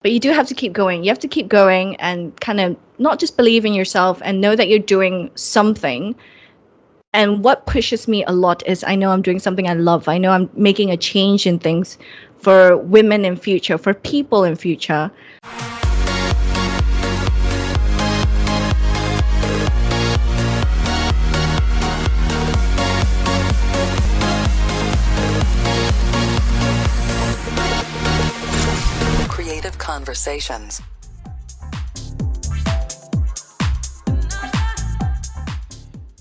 But you do have to keep going. You have to keep going and kind of not just believe in yourself and know that you're doing something. And what pushes me a lot is I know I'm doing something I love. I know I'm making a change in things for women in future, for people in future. Creative Conversations.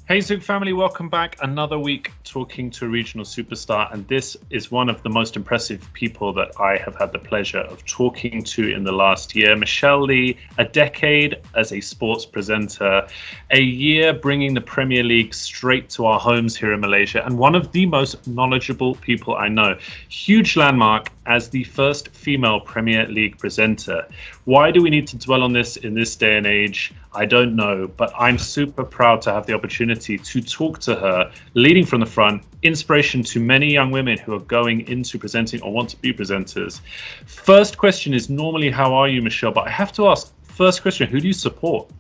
Hey Zouk family, welcome back. Another week talking to a regional superstar, and this is one of the most impressive people that I have had the pleasure of talking to in the last year. Michelle Lee, a decade as a sports presenter, a year bringing the Premier League straight to our homes here in Malaysia, and one of the most knowledgeable people I know. Huge landmark as the first female Premier League presenter. Why do we need to dwell on this in this day and age? I don't know, but I'm super proud to have the opportunity to talk to her, leading from the front, inspiration to many young women who are going into presenting or want to be presenters. First question is normally, how are you, Michelle? But I have to ask, first question, who do you support?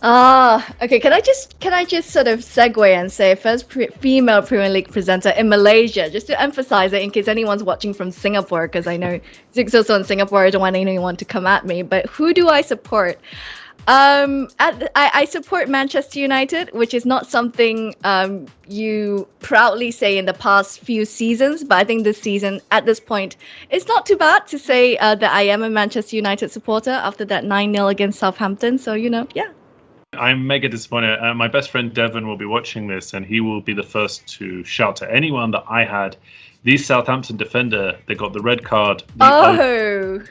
Okay. Can I just sort of segue and say first female Premier League presenter in Malaysia, just to emphasize it in case anyone's watching from Singapore, because I know Zouk's also in Singapore. I don't want anyone to come at me. But who do I support? I support Manchester United, which is not something you proudly say in the past few seasons, but I think this season, at this point, it's not too bad to say that I am a Manchester United supporter after that 9-0 against Southampton. So, yeah. I'm mega disappointed. My best friend Devon will be watching this, and he will be the first to shout to anyone that I had the Southampton defender that got the red card. Batnarak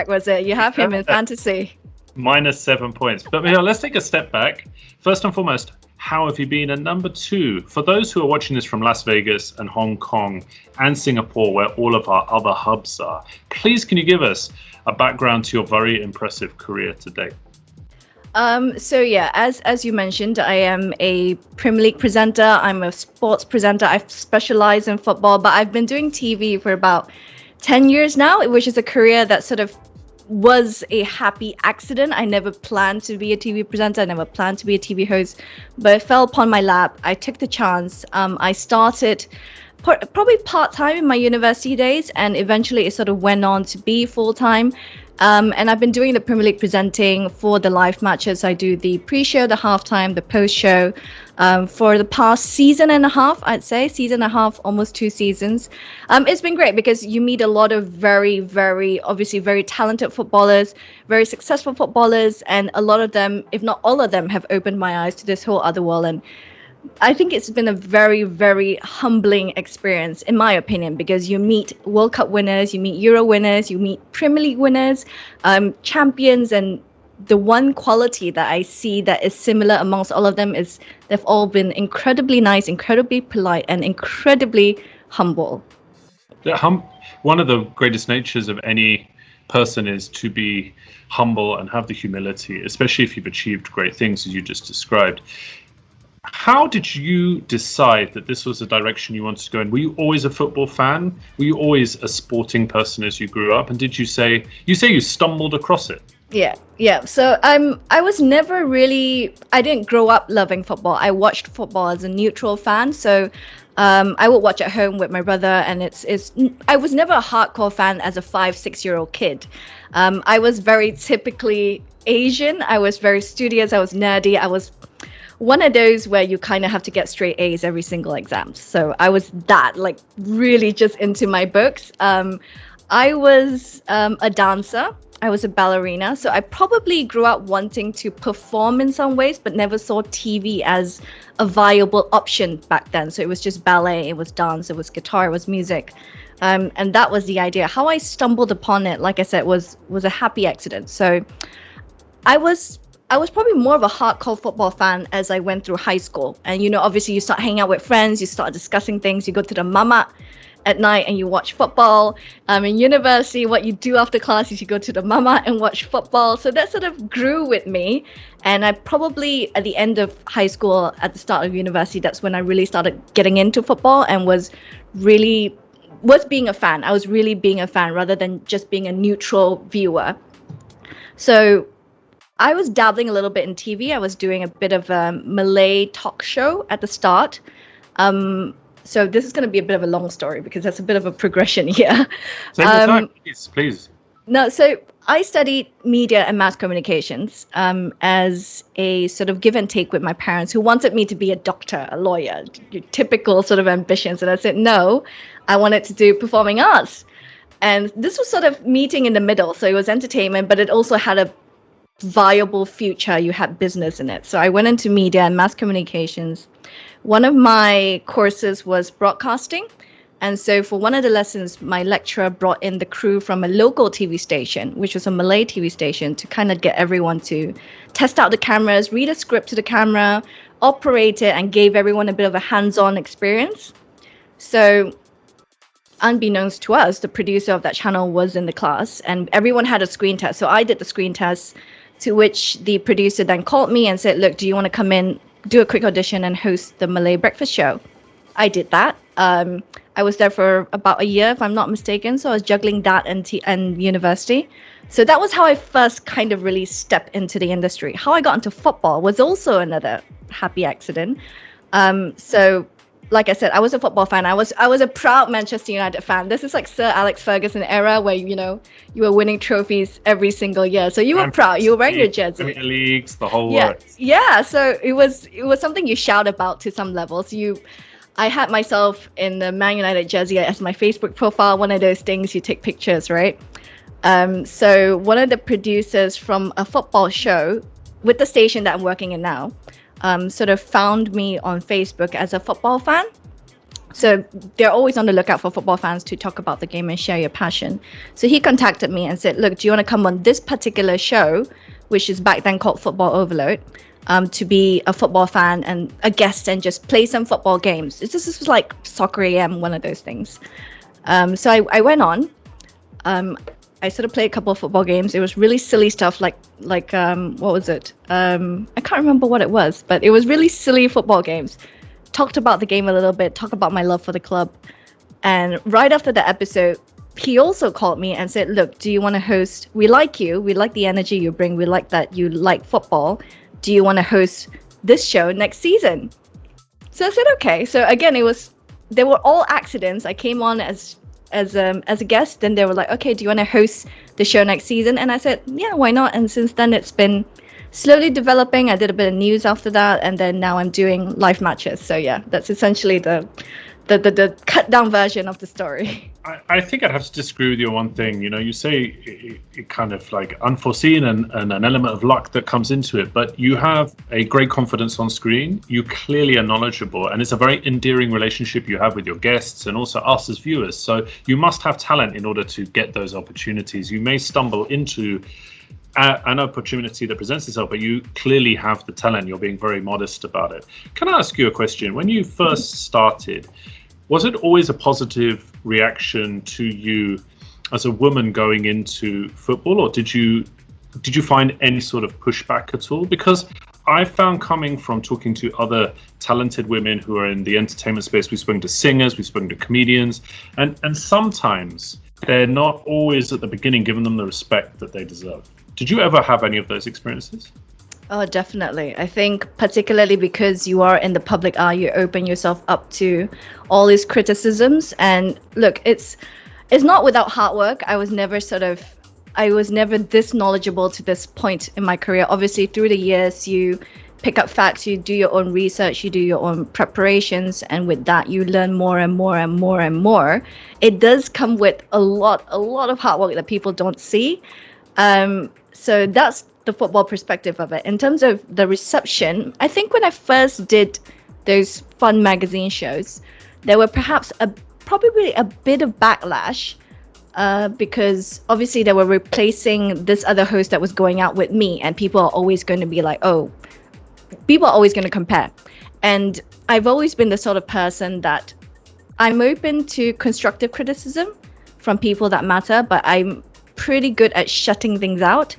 was it? You have him in fantasy. -7 points. But Michelle, let's take a step back. First and foremost, how have you been? And number two, for those who are watching this from Las Vegas and Hong Kong and Singapore, where all of our other hubs are, please can you give us a background to your very impressive career to date? So yeah, as you mentioned, I am a Premier League presenter. I'm a sports presenter. I've specialized in football, but I've been doing TV for about 10 years now, which is a career that sort of was a happy accident. I never planned to be a TV presenter. I never planned to be a TV host, but it fell upon my lap. I took the chance. I started probably part-time in my university days, and eventually it sort of went on to be full-time. And I've been doing the Premier League presenting for the live matches. I do the pre-show, the halftime, the post-show for the past season and a half, I'd say. Season and a half, almost 2 seasons. It's been great because you meet a lot of very, very, obviously very talented footballers, very successful footballers, and a lot of them, if not all of them, have opened my eyes to this whole other world. And I think it's been a very, very humbling experience, in my opinion, because you meet World Cup winners, you meet Euro winners, you meet Premier League winners, champions, and the one quality that I see that is similar amongst all of them is they've all been incredibly nice, incredibly polite, and incredibly humble. One of the greatest natures of any person is to be humble and have the humility, especially if you've achieved great things, as you just described. How did you decide that this was the direction you wanted to go in? Were you always a football fan? Were you always a sporting person as you grew up? And did you say you stumbled across it? Yeah. So I was never really, I didn't grow up loving football. I watched football as a neutral fan. So I would watch at home with my brother, and I was never a hardcore fan as a 5-6-year-old kid. I was very typically Asian. I was very studious. I was nerdy. I was one of those where you kind of have to get straight A's every single exam. So I was that, like, really just into my books. I was a dancer. I was a ballerina. So I probably grew up wanting to perform in some ways, but never saw TV as a viable option back then. So it was just ballet, it was dance, it was guitar, it was music. And that was the idea. How I stumbled upon it, like I said, was a happy accident. So I was probably more of a hardcore football fan as I went through high school. And, obviously you start hanging out with friends, you start discussing things, you go to the mama at night and you watch football. In university, what you do after class is you go to the mama and watch football. So that sort of grew with me. And I probably, at the end of high school, at the start of university, that's when I really started getting into football and was really was being a fan. I was really being a fan rather than just being a neutral viewer. So I was dabbling a little bit in TV. I was doing a bit of a Malay talk show at the start. So this is going to be a bit of a long story because that's a bit of a progression here. Take your time, please. No, so I studied media and mass communications as a sort of give and take with my parents, who wanted me to be a doctor, a lawyer, typical sort of ambitions. And I said, no, I wanted to do performing arts. And this was sort of meeting in the middle. So it was entertainment, but it also had a viable future. You had business in it. So I went into media and mass communications. One of my courses was broadcasting. And so for one of the lessons, my lecturer brought in the crew from a local TV station, which was a Malay TV station, to kind of get everyone to test out the cameras, read a script to the camera, operate it, and gave everyone a bit of a hands-on experience. So unbeknownst to us, the producer of that channel was in the class, and everyone had a screen test. So I did the screen test, to which the producer then called me and said, look, do you want to come in, do a quick audition and host the Malay breakfast show? I did that. I was there for about a year, if I'm not mistaken. So I was juggling that and university. So that was how I first kind of really stepped into the industry. How I got into football was also another happy accident. So like I said, I was a football fan. I was a proud Manchester United fan. This is like Sir Alex Ferguson era where, you were winning trophies every single year. So you were proud. You were wearing your jersey. Premier Leagues, the whole works. Yeah. So it was something you shout about to some levels. I had myself in the Man United jersey as my Facebook profile, one of those things you take pictures, right? So one of the producers from a football show with the station that I'm working in now, sort of found me on Facebook as a football fan. So they're always on the lookout for football fans to talk about the game and share your passion. So he contacted me and said, look, do you want to come on this particular show, which is back then called Football Overload? To be a football fan and a guest and just play some football games. This was like Soccer AM, one of those things. So I went on. I sort of played a couple of football games. It was really silly stuff like what was it? I can't remember what it was, but it was really silly football games. Talked about the game a little bit, talked about my love for the club. And right after the episode, he also called me and said, look, do you want to host? We like you. We like the energy you bring. We like that you like football. Do you want to host this show next season? So I said, okay. So again, they were all accidents. I came on as a guest. Then they were like, okay, do you want to host the show next season? And I said, yeah, why not? And since then, it's been slowly developing. I did a bit of news after that. And then now I'm doing live matches. So yeah, that's essentially the cut down version of the story. I think I'd have to disagree with you on one thing. You say it kind of like unforeseen and an element of luck that comes into it, but you have a great confidence on screen. You clearly are knowledgeable, and it's a very endearing relationship you have with your guests and also us as viewers. So you must have talent in order to get those opportunities. You may stumble into an opportunity that presents itself, but you clearly have the talent. You're being very modest about it. Can I ask you a question? When you first started, was it always a positive reaction to you as a woman going into football, or did you find any sort of pushback at all? Because I found, coming from talking to other talented women who are in the entertainment space, we've spoken to singers, we've spoken to comedians, and sometimes they're not always at the beginning given them the respect that they deserve. Did you ever have any of those experiences? Oh, definitely. I think particularly because you are in the public eye, you open yourself up to all these criticisms. And look, it's not without hard work. I was never this knowledgeable to this point in my career. Obviously, through the years, you pick up facts, you do your own research, you do your own preparations, and with that, you learn more and more and more and more. It does come with a lot of hard work that people don't see. So that's the football perspective of it. In terms of the reception, I think when I first did those fun magazine shows, there were perhaps probably a bit of backlash because obviously they were replacing this other host that was going out with me, and people are always going to be like, oh, people are always going to compare. And I've always been the sort of person that I'm open to constructive criticism from people that matter, but I'm pretty good at shutting things out.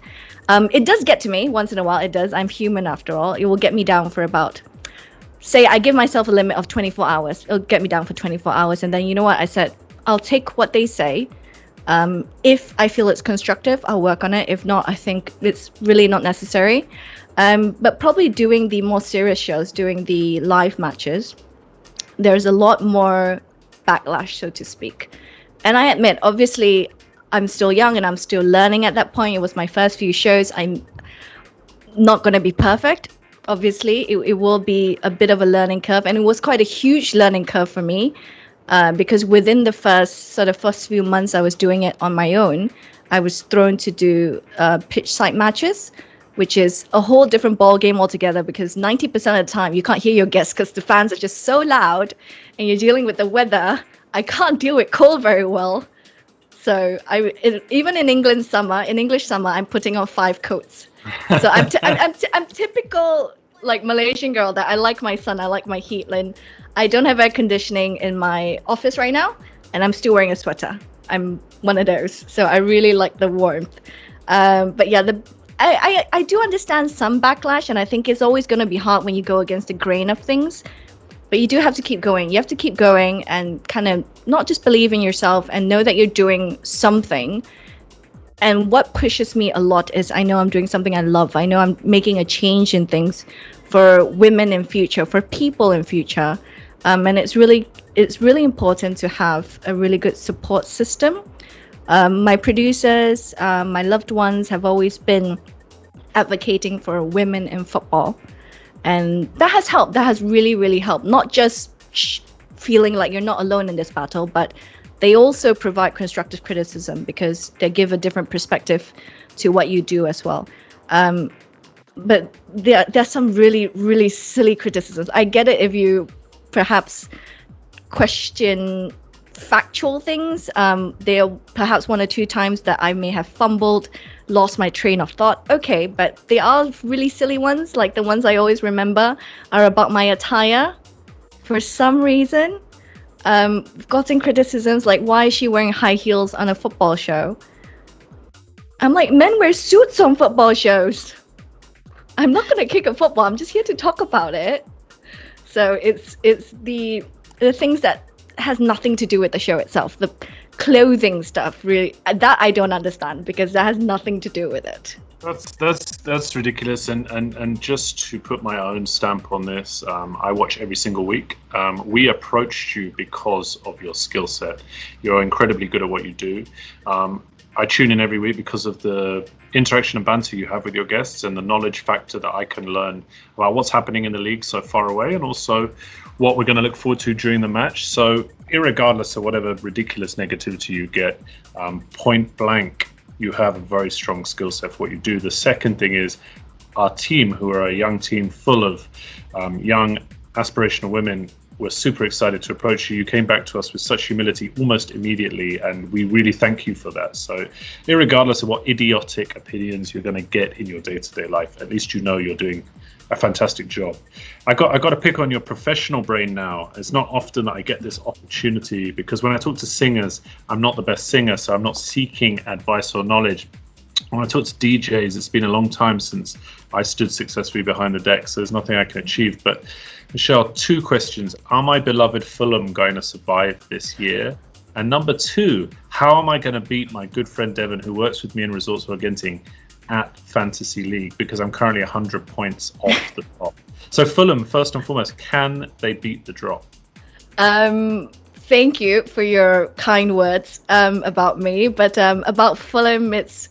It does get to me once in a while. It does. I'm human after all. It will get me down for about, say, I give myself a limit of 24 hours. It'll get me down for 24 hours. And then, you know what? I said, I'll take what they say. If I feel it's constructive, I'll work on it. If not, I think it's really not necessary. But probably doing the more serious shows, doing the live matches, there's a lot more backlash, so to speak. And I admit, obviously, I'm still young and I'm still learning at that point. It was my first few shows. I'm not going to be perfect. Obviously, it will be a bit of a learning curve. And it was quite a huge learning curve for me because within the first few months I was doing it on my own, I was thrown to do pitch side matches, which is a whole different ball game altogether because 90% of the time you can't hear your guests because the fans are just so loud and you're dealing with the weather. I can't deal with cold very well. So even in English summer, I'm putting on 5 coats. So I'm typical like Malaysian girl that I like my sun, I like my heat. And I don't have air conditioning in my office right now, and I'm still wearing a sweater. I'm one of those, so I really like the warmth. But yeah, I do understand some backlash, and I think it's always going to be hard when you go against the grain of things. But you do have to keep going. You have to keep going and kind of not just believe in yourself and know that you're doing something. And what pushes me a lot is I know I'm doing something I love. I know I'm making a change in things for women in future, for people in future. And it's really important to have a really good support system. My producers, my loved ones have always been advocating for women in football. And that has helped. That has really, really helped. Not just feeling like you're not alone in this battle, but they also provide constructive criticism because they give a different perspective to what you do as well. But there's some really, really silly criticisms. I get it if you perhaps question factual things. There are perhaps 1 or 2 times that I may have fumbled, lost my train of thought. Okay, but they are really silly ones. Like the ones I always remember are about my attire. For some reason, gotten criticisms like, why is she wearing high heels on a football show? I'm like, men wear suits on football shows. I'm not going to kick a football. I'm just here to talk about it. So it's the things that has nothing to do with the show itself. The clothing stuff, really, that I don't understand because that has nothing to do with it. That's ridiculous. And just to put my own stamp on this, I watch every single week. We approached you because of your skill set. You're incredibly good at what you do. I tune in every week because of the interaction and banter you have with your guests and the knowledge factor that I can learn about what's happening in the league so far away and also what we're going to look forward to during the match. So irregardless of whatever ridiculous negativity you get, point blank, you have a very strong skill set for what you do. The second thing is our team, who are a young team full of young aspirational women, we're super excited to approach you. You came back to us with such humility almost immediately, and we really thank you for that. So irregardless of what idiotic opinions you're going to get in your day-to-day life, at least you know you're doing a fantastic job. I got to pick on your professional brain now. It's not often that I get this opportunity because when I talk to singers, I'm not the best singer, so I'm not seeking advice or knowledge. When I talk to DJs, it's been a long time since I stood successfully behind the deck, so there's nothing I can achieve. But Michelle, 2 questions. Are my beloved Fulham going to survive this year? And number 2, how am I going to beat my good friend Devon, who works with me in Resorts World Genting, at Fantasy League? Because I'm currently 100 points off the top. So Fulham, first and foremost, can they beat the drop? Thank you for your kind words about me. But about Fulham, it's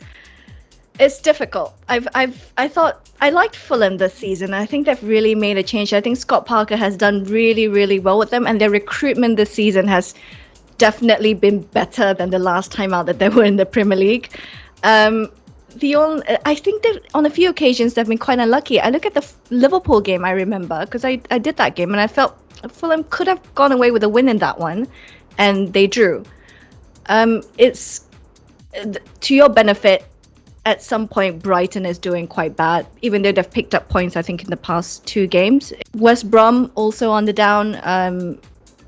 difficult. I thought I liked Fulham this season. I think they've really made a change. I think Scott Parker has done really, really well with them, and their recruitment this season has definitely been better than the last time out that they were in the Premier League. I think that on a few occasions they've been quite unlucky. I look at the Liverpool game, I remember, because I did that game, and I felt Fulham could have gone away with a win in that one, and they drew. It's to your benefit. At some point, Brighton is doing quite bad, even though they've picked up points, I think, in the past 2 games. West Brom also on the down.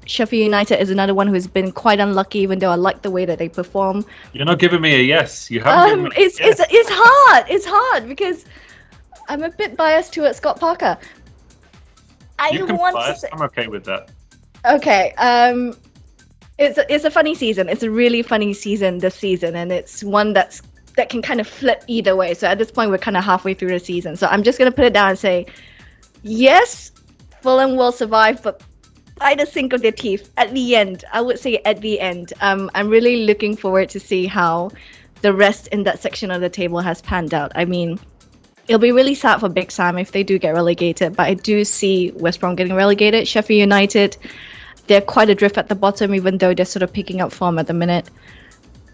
Sheffield United is another one who's been quite unlucky, even though I like the way that they perform. You're not giving me a yes. You haven't. It's hard. It's hard because I'm a bit biased towards Scott Parker. You can bias. I'm okay with that. Okay. It's a funny season. It's a really funny season this season, and it's one that can kind of flip either way. So at this point, we're kind of halfway through the season. So I'm just gonna put it down and say, yes, Fulham will survive, but by the sink of their teeth at the end. I would say at the end. I'm really looking forward to see how the rest in that section of the table has panned out. I mean, it'll be really sad for Big Sam if they do get relegated, but I do see West Brom getting relegated. Sheffield United, they're quite adrift at the bottom, even though they're sort of picking up form at the minute.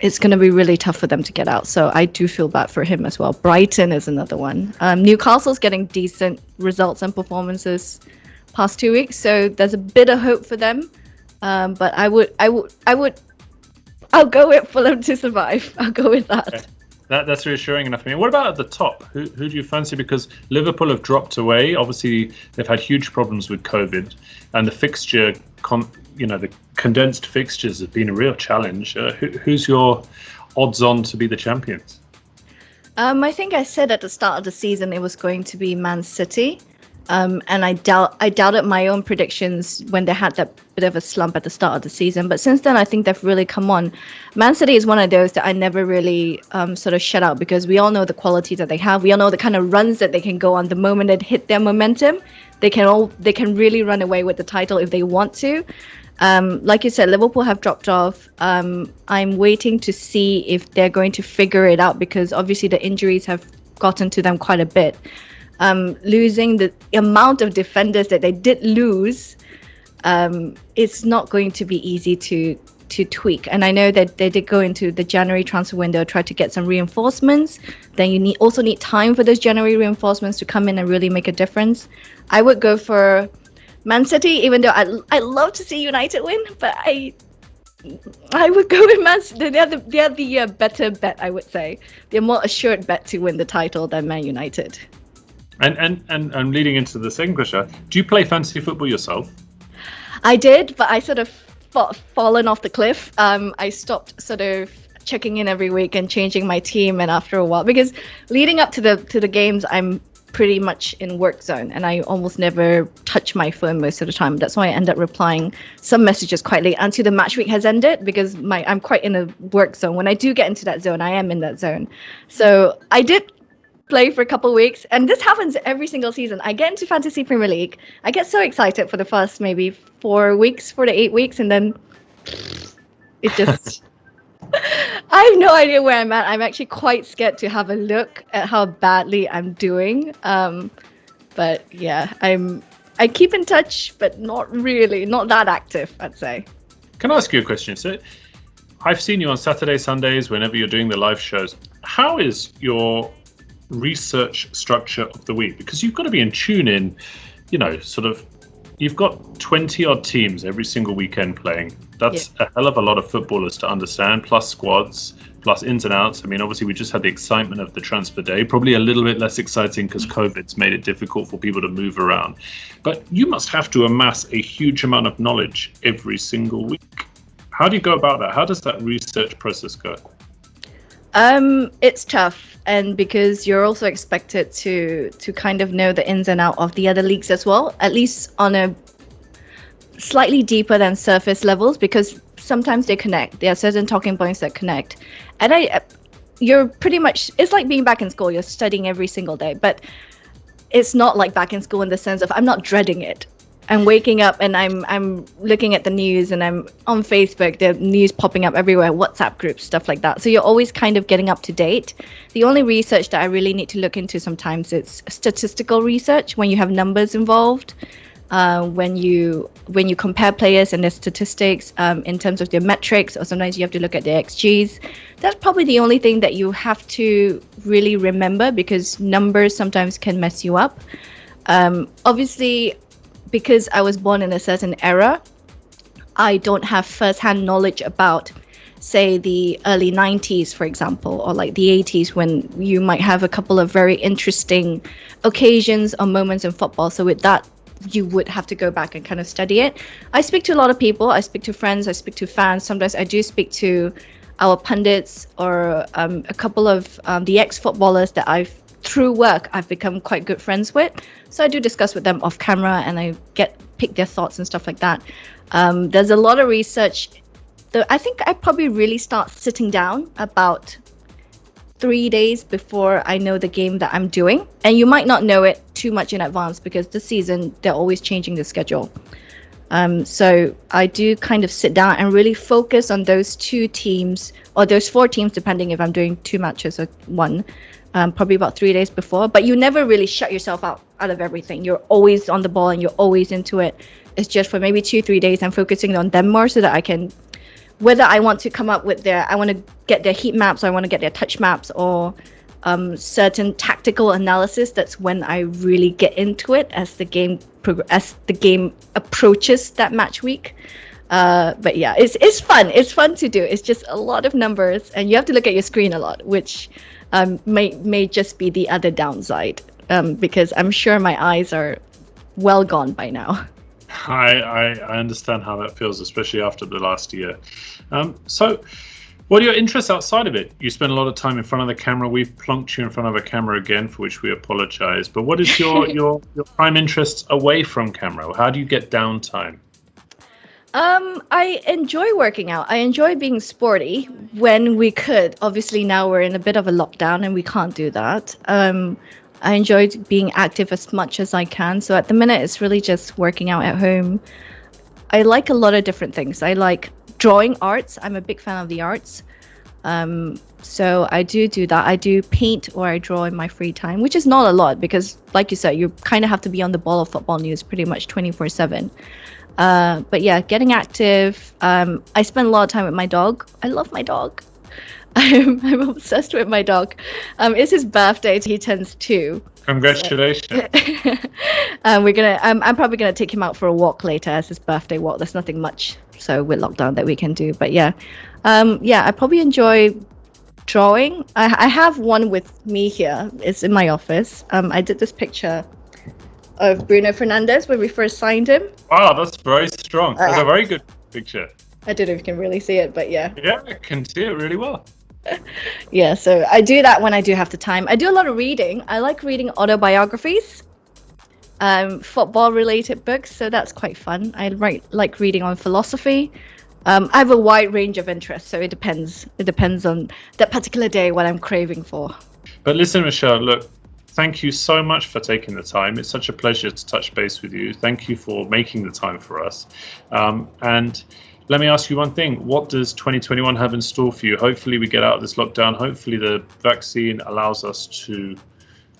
It's going to be really tough for them to get out, so I do feel bad for him as well. Brighton is another one. Newcastle's getting decent results and performances past 2 weeks, so there's a bit of hope for them. But I'll go with Fulham to survive. I'll go with that. Okay. That's reassuring enough for me. What about at the top? Who do you fancy? Because Liverpool have dropped away. Obviously, they've had huge problems with COVID, and the fixture, the condensed fixtures have been a real challenge. Who's your odds-on to be the champions? I think I said at the start of the season it was going to be Man City. And I doubted my own predictions when they had that bit of a slump at the start of the season. But since then, I think they've really come on. Man City is one of those that I never really sort of shut out, because we all know the qualities that they have. We all know the kind of runs that they can go on the moment they hit their momentum. They can really run away with the title if they want to. Like you said, Liverpool have dropped off. I'm waiting to see if they're going to figure it out, because obviously the injuries have gotten to them quite a bit. Losing the amount of defenders that they did lose, it's not going to be easy to tweak. And I know that they did go into the January transfer window, try to get some reinforcements. Then you also need time for those January reinforcements to come in and really make a difference. I would go for Man City, even though I love to see United win, but I would go with Man City. They're the better bet, I would say. They're more assured bet to win the title than Man United. And leading into the second question, do you play fantasy football yourself? I did, but I sort of fallen off the cliff. I stopped sort of checking in every week and changing my team, and after a while, because leading up to the games, I'm pretty much in work zone, and I almost never touch my phone most of the time. That's why I end up replying some messages quite late until the match week has ended, because I'm quite in a work zone. When I do get into that zone, I am in that zone. So I did play for a couple of weeks, and this happens every single season. I get into Fantasy Premier League. I get so excited for the first maybe 4 to 8 weeks, and then it just I have no idea where I'm at. I'm actually quite scared to have a look at how badly I'm doing. But yeah, I keep in touch, but not that active, I'd say. Can I ask you a question? So I've seen you on Saturday, Sundays, whenever you're doing the live shows. How is your research structure of the week? Because you've got to be in tune in, you've got 20 odd teams every single weekend playing. That's a hell of a lot of footballers to understand, plus squads, plus ins and outs. I mean, obviously we just had the excitement of the transfer day, probably a little bit less exciting because COVID's made it difficult for people to move around. But you must have to amass a huge amount of knowledge every single week. How do you go about that? How does that research process go? It's tough, and because you're also expected to kind of know the ins and out of the other leagues as well, at least on a slightly deeper than surface levels, because sometimes they connect. There are certain talking points that connect, and you're pretty much, it's like being back in school. You're studying every single day, but it's not like back in school in the sense of I'm not dreading it. I'm waking up and I'm looking at the news, and I'm on Facebook, the news popping up everywhere, WhatsApp groups, stuff like that. So you're always kind of getting up to date. The only research that I really need to look into sometimes is statistical research, when you have numbers involved, when you compare players and their statistics in terms of their metrics, or sometimes you have to look at their XGs. That's probably the only thing that you have to really remember, because numbers sometimes can mess you up. Obviously, because I was born in a certain era, I don't have first-hand knowledge about, say, the early 90s, for example, or like the 80s, when you might have a couple of very interesting occasions or moments in football. So with that, you would have to go back and kind of study it. I speak to a lot of people. I speak to friends. I speak to fans. Sometimes I do speak to our pundits, or a couple of the ex-footballers that through work, I've become quite good friends with. So I do discuss with them off camera, and I pick their thoughts and stuff like that. There's a lot of research I think I probably really start sitting down about 3 days before I know the game that I'm doing. And you might not know it too much in advance because this season they're always changing the schedule. So I do kind of sit down and really focus on those two teams or those four teams, depending if I'm doing two matches or one, probably about 3 days before. But you never really shut yourself out of everything. You're always on the ball and you're always into it. It's just for maybe 2-3 days I'm focusing on them more so that I can, whether I want to come up with I want to get their heat maps or I want to get their touch maps or certain tactical analysis. That's when I really get into it as the game approaches that match week. But yeah, it's fun. It's fun to do. It's just a lot of numbers, and you have to look at your screen a lot, which may just be the other downside. Because I'm sure my eyes are well gone by now. I understand how that feels, especially after the last year. So, what are your interests outside of it? You spend a lot of time in front of the camera. We've plunked you in front of a camera again, for which we apologize. But what is your prime interests away from camera? How do you get downtime? I enjoy working out. I enjoy being sporty when we could. Obviously, now we're in a bit of a lockdown and we can't do that. I enjoyed being active as much as I can. So at the minute, it's really just working out at home. I like a lot of different things. I like drawing arts. I'm a big fan of the arts. So I do that. I do paint or I draw in my free time, which is not a lot because, like you said, you kind of have to be on the ball of football news pretty much 24/7. But yeah, getting active. I spend a lot of time with my dog. I love my dog. I'm obsessed with my dog. It's his birthday. He turns 2. Congratulations. I'm probably gonna take him out for a walk later as his birthday walk. There's nothing much so with lockdown that we can do. But yeah, I probably enjoy drawing. I have one with me here. It's in my office. I did this picture of Bruno Fernandes when we first signed him. Wow, that's very strong. That's a very good picture. I don't know if you can really see it, but yeah. Yeah, I can see it really well. Yeah, so I do that when I do have the time. I do a lot of reading. I like reading autobiographies, football-related books, so that's quite fun. I like reading on philosophy. I have a wide range of interests, so it depends. It depends on that particular day what I'm craving for. But listen, Michelle, look, thank you so much for taking the time. It's such a pleasure to touch base with you. Thank you for making the time for us. And let me ask you one thing. What does 2021 have in store for you? Hopefully we get out of this lockdown. Hopefully the vaccine allows us to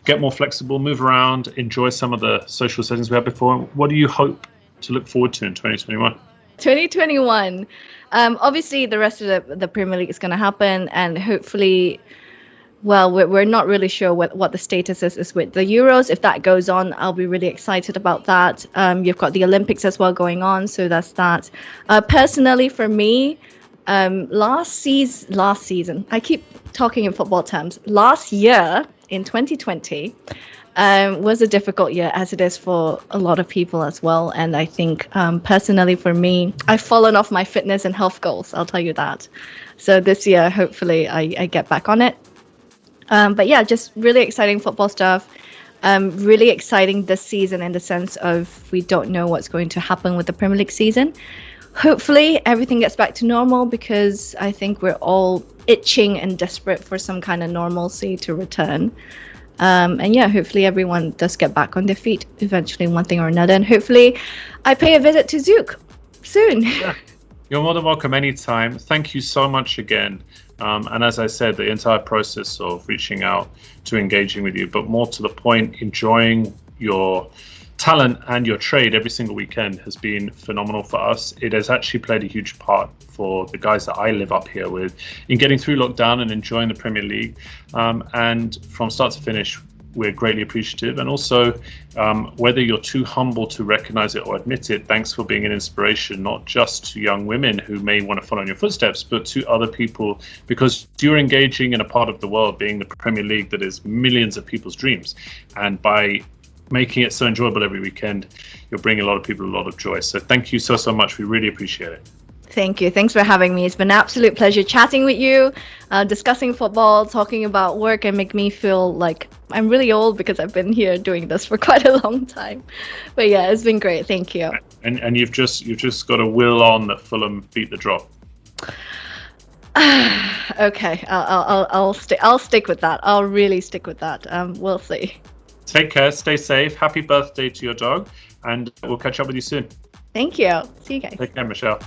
get more flexible, move around, enjoy some of the social settings we had before. What do you hope to look forward to in 2021? 2021. Obviously, the rest of the Premier League is going to happen, and hopefully, well, we're not really sure what the status is with the Euros. If that goes on, I'll be really excited about that. You've got the Olympics as well going on, so that's that. Personally, for me, last season, I keep talking in football terms. Last year, in 2020, was a difficult year, as it is for a lot of people as well. And I think personally for me, I've fallen off my fitness and health goals, I'll tell you that. So this year, hopefully I get back on it. But yeah, just really exciting football stuff. Really exciting this season in the sense of we don't know what's going to happen with the Premier League season. Hopefully everything gets back to normal because I think we're all itching and desperate for some kind of normalcy to return. And yeah, hopefully everyone does get back on their feet eventually, one thing or another. And hopefully I pay a visit to Zouk soon. Yeah. You're more than welcome anytime. Thank you so much again. And as I said, the entire process of reaching out to engaging with you, but more to the point, enjoying your talent and your trade every single weekend has been phenomenal for us. It has actually played a huge part for the guys that I live up here with in getting through lockdown and enjoying the Premier League. And from start to finish, we're greatly appreciative. And also, whether you're too humble to recognize it or admit it, thanks for being an inspiration, not just to young women who may want to follow in your footsteps, but to other people, because you're engaging in a part of the world, being the Premier League, that is millions of people's dreams. And by making it so enjoyable every weekend, you're bringing a lot of people a lot of joy. So thank you so much. We really appreciate it. Thank you. Thanks for having me. It's been an absolute pleasure chatting with you, discussing football, talking about work, and make me feel like I'm really old because I've been here doing this for quite a long time. But yeah, it's been great. Thank you. And you've just got a will on that Fulham beat the drop. Okay, I'll stick with that. I'll really stick with that. We'll see. Take care, stay safe. Happy birthday to your dog, and we'll catch up with you soon. Thank you. See you guys. Take care, Michelle.